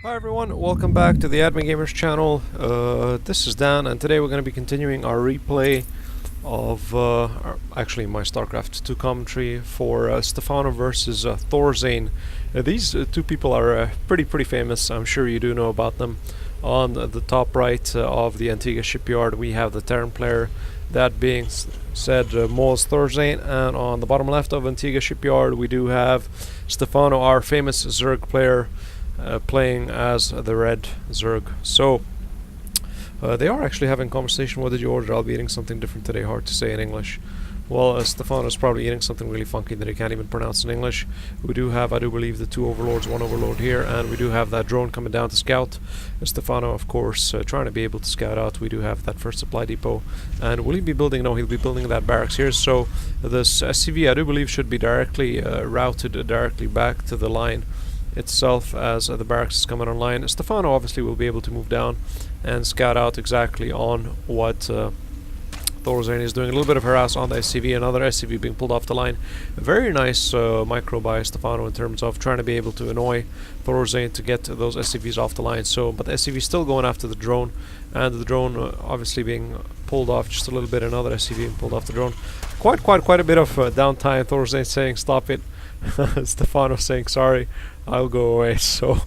Hi everyone, welcome back to the AddMeGamers channel. This is Dan, and today we're going to be continuing our replay of actually my StarCraft 2 commentary for Stephano versus ThorZain. These two people are pretty famous. I'm sure you do know about them. On the top right of the Antigua shipyard we have the Terran player. That being said, Mo's ThorZain, and on the bottom left of Antigua shipyard we do have Stephano, our famous Zerg player, playing as the red Zerg. So they are actually having a conversation. What did you order? I'll be eating something different today. Hard to say in English. Well, Stephano's probably eating something really funky that he can't even pronounce in English. We do have, I do believe, the two overlords, one overlord here, and we do have that drone coming down to scout. Stephano, of course, trying to be able to scout out. We do have that first supply depot, and will he be building? No, he'll be building that barracks here. So this SCV, I do believe, should be directly routed directly back to the line itself as the barracks is coming online. Stephano obviously will be able to move down and scout out exactly on what ThorZain is doing. A little bit of harass on the SCV, another SCV being pulled off the line. A very nice micro by Stephano in terms of trying to be able to annoy ThorZain to get those SCVs off the line. So, but the SCV is still going after the drone, and the drone obviously being pulled off just a little bit. Another SCV being pulled off the drone. Quite a bit of downtime. ThorZain saying stop it. Stephano saying sorry, I'll go away. So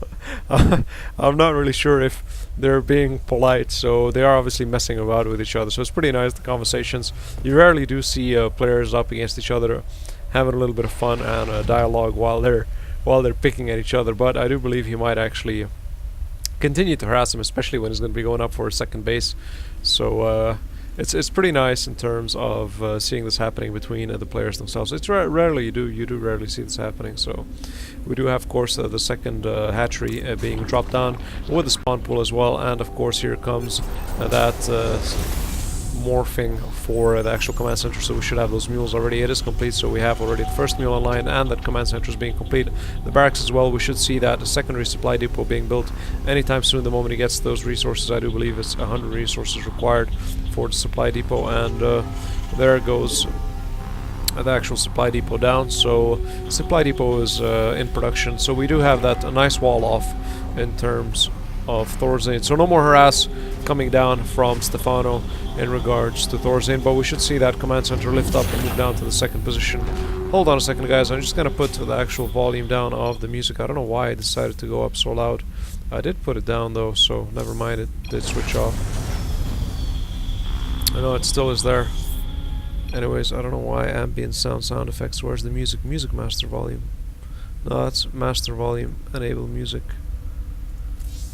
I'm not really sure if they're being polite, so they are obviously messing about with each other. So it's pretty nice, the conversations. You rarely do see players up against each other having a little bit of fun and dialogue while they're picking at each other. But I do believe he might actually continue to harass him, especially when he's going to be going up for a second base. So it's pretty nice in terms of seeing this happening between the players themselves. It's rarely you do rarely see this happening. So we do have, of course, the second hatchery being dropped down with the spawn pool as well, and of course here comes that morphing for the actual command center. So we should have those mules already. It is complete, so we have already the first mule online, and that command center is being complete. The barracks as well. We should see that a secondary supply depot being built anytime soon. The moment he gets those resources, I do believe it's 100 resources required for the supply depot, and there goes the actual supply depot down. So supply depot is in production. So we do have that a nice wall off in terms of ThorZain. So no more harass coming down from Stephano in regards to ThorZain, but we should see that command center lift up and move down to the second position. Hold on a second, guys. I'm just gonna put the actual volume down of the music. I don't know why I decided to go up so loud. I did put it down though, so never mind, it did switch off. I know it still is there. Anyways, I don't know why ambient sound effects. Where's the music? Music master volume. No, that's master volume. Enable music.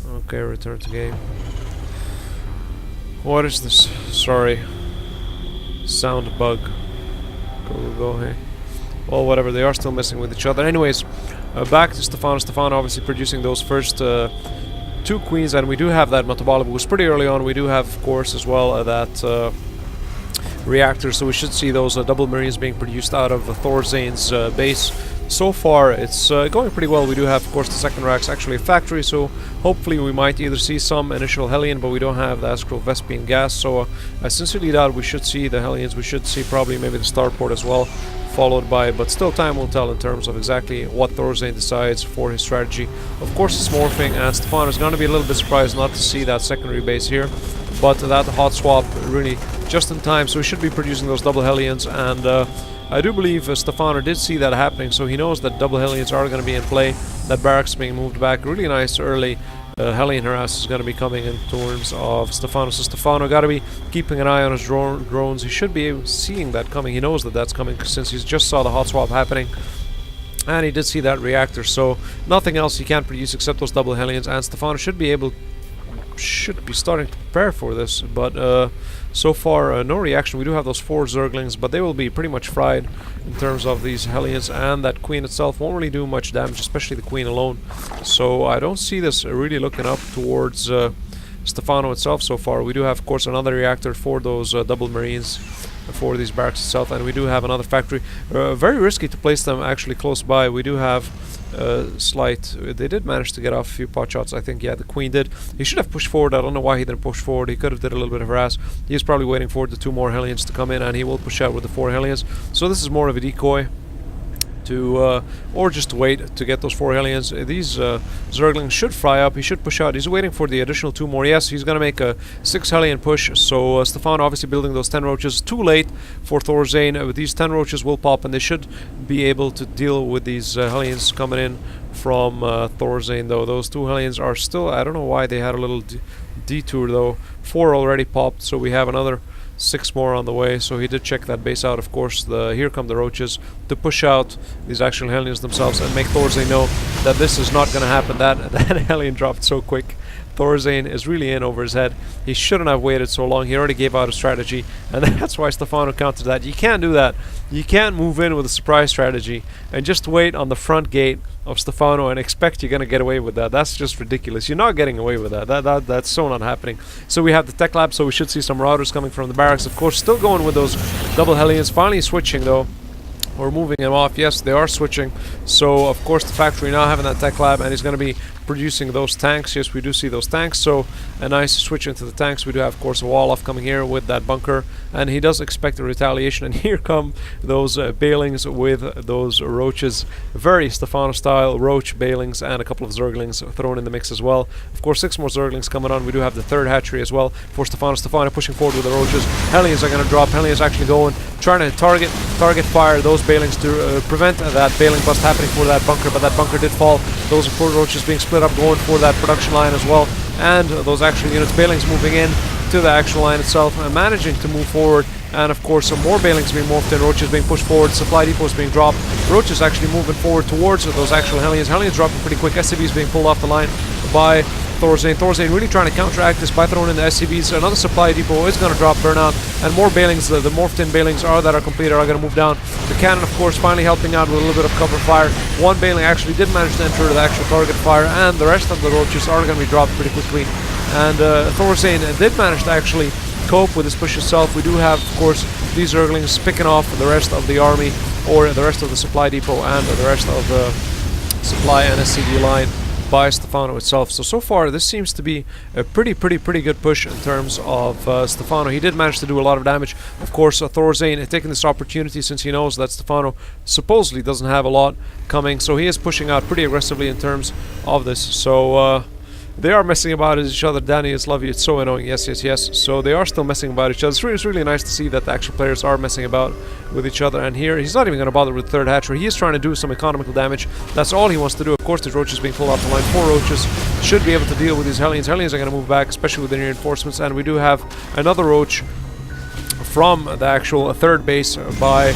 Okay, return to game. What is this? Sorry. Sound bug. Go, hey. Well, whatever, they are still messing with each other. Anyways, back to Stephano. Stephano obviously producing those first two queens, and we do have that metabolic boost pretty early on. We do have, of course, as well that reactor, so we should see those double marines being produced out of ThorZain's base. So far it's going pretty well. We do have, of course, the second rack's actually a factory, so hopefully we might either see some initial Hellion, but we don't have the Astral Vespian gas, so I sincerely doubt we should see the Hellions. We should see probably maybe the starport as well, followed by, but still time will tell in terms of exactly what ThorZain decides for his strategy. Of course it's morphing, and Stephano is going to be a little bit surprised not to see that secondary base here, but that hot swap really just in time, so we should be producing those double Hellions, and I do believe Stephano did see that happening, so he knows that double Hellions are going to be in play. That barracks being moved back. Really nice early Hellion harass is going to be coming in terms of Stephano. So Stephano got to be keeping an eye on his drones. He should be seeing that coming. He knows that that's coming since he's just saw the hot swap happening. And he did see that reactor, so nothing else he can produce except those double Hellions, and Stephano should be starting to prepare for this, but so far no reaction. We do have those 4 Zerglings, but they will be pretty much fried in terms of these Hellions, and that queen itself won't really do much damage, especially the queen alone. So I don't see this really looking up towards Stephano itself so far. We do have, of course, another reactor for those double marines for these barracks itself, and we do have another factory. Very risky to place them actually close by. We do have slight. They did manage to get off a few pot shots, I think. Yeah, the queen did. He should have pushed forward. I don't know why he didn't push forward. He could have did a little bit of harass. He's probably waiting for the 2 more Hellions to come in, and he will push out with the 4 Hellions. So this is more of a decoy. to or just wait to get those 4 Hellions. These Zerglings should fry up. He should push out. He's waiting for the additional 2 more. Yes, he's gonna make a 6 Hellion push. So Stephano obviously building those 10 roaches. Too late for ThorZain. These 10 roaches will pop, and they should be able to deal with these Hellions coming in from ThorZain. Though those 2 Hellions are still, I don't know why they had a little detour though. 4 already popped, so we have another 6 more on the way. So he did check that base out. Of course, here come the roaches to push out these actual Hellions themselves and make ThorZain know that this is not going to happen. That Hellion dropped so quick. ThorZain is really in over his head. He shouldn't have waited so long. He already gave out a strategy, and that's why Stephano countered that. You can't do that. You can't move in with a surprise strategy and just wait on the front gate of Stephano and expect you're going to get away with that. That's just ridiculous. You're not getting away with that. That's so not happening. So we have the tech lab, so we should see some routers coming from the barracks. Of course, still going with those double Hellions. Finally switching though. We're moving them off. Yes, they are switching. So of course the factory now having that tech lab, and he's going to be producing those tanks. Yes, we do see those tanks. So a nice switch into the tanks. We do have, of course, a wall off coming here with that bunker, and he does expect a retaliation. And here come those bailings with those roaches. Very Stephano style roach bailings, and a couple of Zerglings thrown in the mix as well. Of course, 6 more Zerglings coming on. We do have the 3rd hatchery as well for Stephano. Stephano pushing forward with the roaches. Hellions are going to drop. Hellions actually going, trying to target fire those bailings to prevent that bailing bust happening for that bunker, but that bunker did fall. Those 4 roaches being split up, going for that production line as well, and those actual units, bailings moving in to the actual line itself and managing to move forward. And of course some more bailings being morphed in, roaches being pushed forward, supply depots being dropped, roaches actually moving forward towards those actual Hellions. Hellions dropping pretty quick. SCVs being pulled off the line by ThorZain. ThorZain really trying to counteract this by throwing in the SCVs. Another supply depot is going to drop burnout, and more bailings, the morphed in bailings that are completed are going to move down. The cannon, of course, finally helping out with a little bit of cover fire. 1 bailing actually did manage to enter the actual target fire, and the rest of the roaches are going to be dropped pretty quickly. And ThorZain did manage to actually cope with this push itself. We do have, of course, these Zerglings picking off the rest of the army, or the rest of the supply depot, and the rest of the supply and SCV line by Stephano itself. So far this seems to be a pretty good push in terms of Stephano. He did manage to do a lot of damage. Of course, ThorZain taking this opportunity, since he knows that Stephano supposedly doesn't have a lot coming, so he is pushing out pretty aggressively in terms of this. So they are messing about with each other. Danny, it's love you. It's so annoying. Yes. So they are still messing about each other. It's really nice to see that the actual players are messing about with each other. And here, he's not even going to bother with the 3rd hatchery. He is trying to do some economical damage. That's all he wants to do. Of course, these roaches being pulled off the line. 4 roaches should be able to deal with these Hellions. Hellions are going to move back, especially with the reinforcements. And we do have another roach from the actual 3rd base by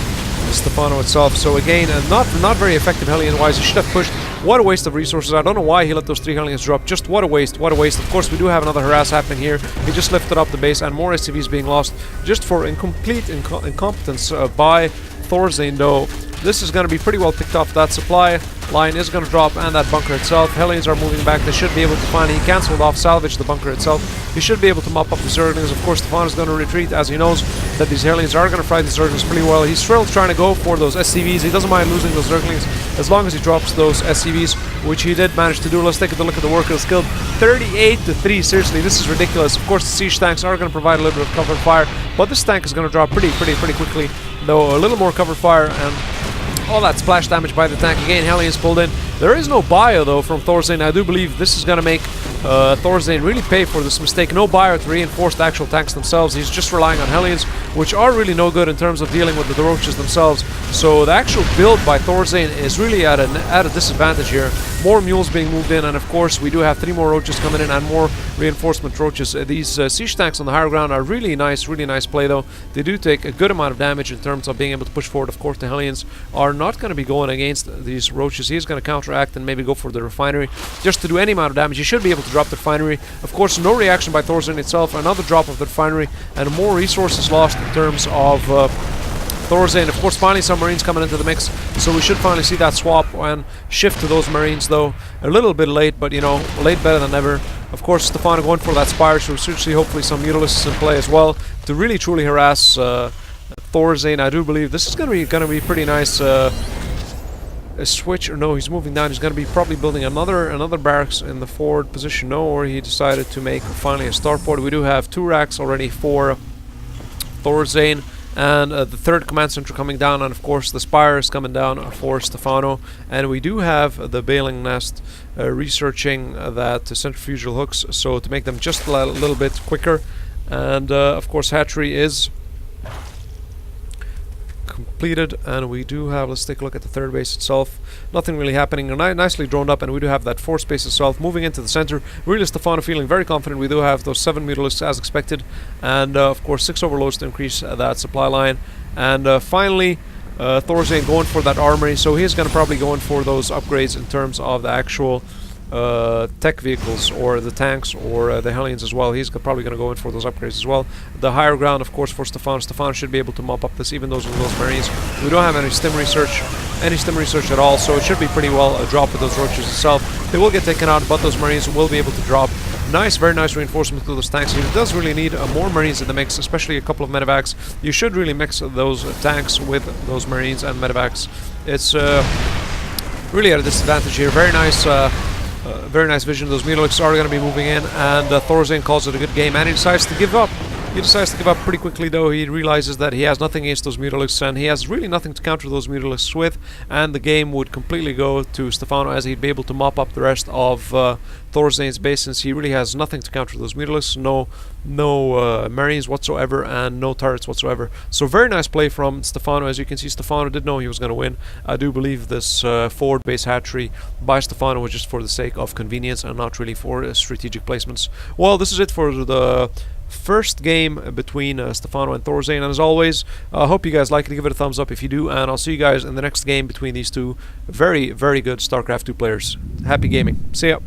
Stephano itself. So again, not very effective Hellion wise. He should have pushed. What a waste of resources. I don't know why he let those 3 Hellions drop. Just what a waste. Of course, we do have another harass happening here. He just lifted up the base, and more SCVs being lost just for incomplete incompetence by ThorZain, though. This is going to be pretty well picked off. That supply line is going to drop, and that bunker itself. Hellions are moving back. They should be able to finally cancel off, salvage the bunker itself. He should be able to mop up the Zerglings. Of course, Stephano is going to retreat, as he knows that these Hellions are going to fry the Zerglings pretty well. He's still trying to go for those SCVs. He doesn't mind losing those Zerglings as long as he drops those SCVs, which he did manage to do. Let's take a look at the workers killed. 38-3. Seriously, this is ridiculous. Of course, the siege tanks are going to provide a little bit of cover fire, but this tank is going to drop pretty quickly, though. A little more cover fire and all that splash damage by the tank. Again, Hellions pulled in. There is no bio though from ThorZain. I do believe this is going to make ThorZain really pay for this mistake. No bio to reinforce the actual tanks themselves. He's just relying on Hellions, which are really no good in terms of dealing with the roaches themselves. So the actual build by ThorZain is really at a disadvantage here. More mules being moved in, and of course we do have 3 more roaches coming in and more reinforcement roaches. These siege tanks on the higher ground are really nice play though. They do take a good amount of damage in terms of being able to push forward. Of course, the Hellions are not going to be going against these roaches. He's going to counteract and maybe go for the refinery just to do any amount of damage. He should be able to drop the refinery. Of course, no reaction by ThorZain itself. Another drop of the refinery, and more resources lost in terms of ThorZain. Of course, finally some Marines coming into the mix, so we should finally see that swap and shift to those Marines, though a little bit late, but you know, late better than never. Of course, Stephano going for that Spire, so we should see hopefully some Mutalisks in play as well to really truly harass ThorZain. I do believe this is going to be pretty nice. A switch, or no, he's moving down. He's going to be probably building another barracks in the forward position. No, or he decided to make finally a starport. We do have 2 racks already for ThorZain. and the third command center coming down, and of course the spire is coming down for Stephano. And we do have the baling nest researching that centrifugal hooks, so to make them just a little bit quicker. And of course hatchery is completed, and we do have, let's take a look at the third base itself. Nothing really happening, nicely droned up, and we do have that fourth base itself moving into the center. Really Stephano feeling very confident. We do have those 7 mutalisks as expected, and of course 6 overloads to increase that supply line. And finally ThorZain going for that armory, so he's going to probably go in for those upgrades in terms of the actual tech vehicles, or the tanks, or the Hellions as well. He's probably going to go in for those upgrades as well. The higher ground, of course, for Stephano. Stephano should be able to mop up this, even those Marines. We don't have any stim research at all, so it should be pretty well a drop with those roaches itself. They will get taken out, but those Marines will be able to drop. Nice, very nice reinforcement to those tanks. He does really need more Marines in the mix, especially a couple of medevacs. You should really mix those tanks with those Marines and medevacs. It's really at a disadvantage here. Very nice vision. Those mutalisks are going to be moving in, and ThorZain calls it a good game, and he decides to give up. He decides to give up pretty quickly, though. He realizes that he has nothing against those mutalisks, and he has really nothing to counter those mutalisks with, and the game would completely go to Stephano, as he'd be able to mop up the rest of ThorZain's base, since he really has nothing to counter those mutalisks. No Marines whatsoever, and no turrets whatsoever. So very nice play from Stephano. As you can see, Stephano did know he was going to win. I do believe this forward base hatchery by Stephano was just for the sake of convenience and not really for strategic placements. Well, this is it for the first game between Stephano and ThorZain, and as always, I hope you guys like it. Give it a thumbs up if you do, and I'll see you guys in the next game between these two very, very good StarCraft 2 players. Happy gaming. See ya.